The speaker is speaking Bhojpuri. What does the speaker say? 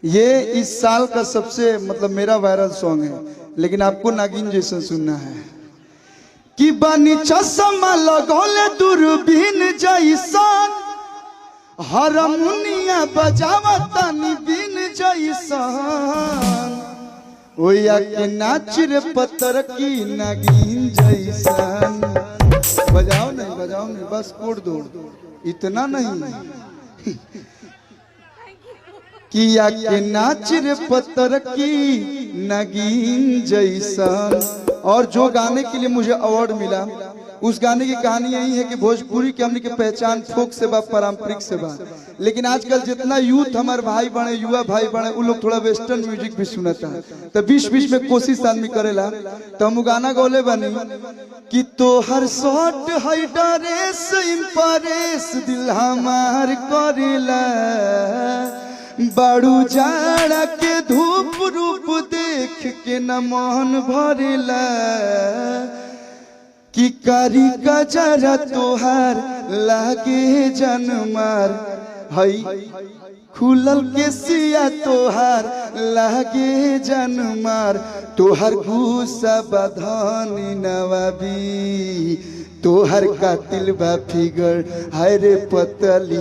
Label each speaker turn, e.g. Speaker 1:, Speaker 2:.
Speaker 1: ये इस साल का सबसे मतलब मेरा वायरल सॉन्ग है, लेकिन आपको नागिन जैसा सुनना है कि बानी चश्मा लगौले दूरबीन जैसन हारमोनिया बजावता बीन जैसन ओया के नाच रे पत्थर की नागिन जैसन। बजाओ नहीं बस कोड दो, इतना नहीं किया के नाच रे पत्थर की नागिन जैसन। और जो गाने के लिए मुझे अवार्ड मिला, उस गाने की कहानी यही है कि भोजपुरी की हमने की पहचान फोक से बा, पारंपरिक से बा, लेकिन आजकल जितना यूथ हमारे भाई बने, युवा भाई बने, उन लोग थोड़ा वेस्टर्न म्यूजिक भी सुनता है। तो बीच बीच में कोशिश आदमी करेला, तो हम गाना गौले बनी कि तो हर शॉट है ड्रेस इम्प्रेस दिल हमार करेला बाड़ू जाड़ा के धूप रूप देख के न मन भरेला कि कारी का जरा तोहार लागे जनमार हई खुलल के सिया तोहार लागे जनमार तोहर गुस्सा बधानी नवाबी तोहर कातिल बा फिगर हाय रे पतली।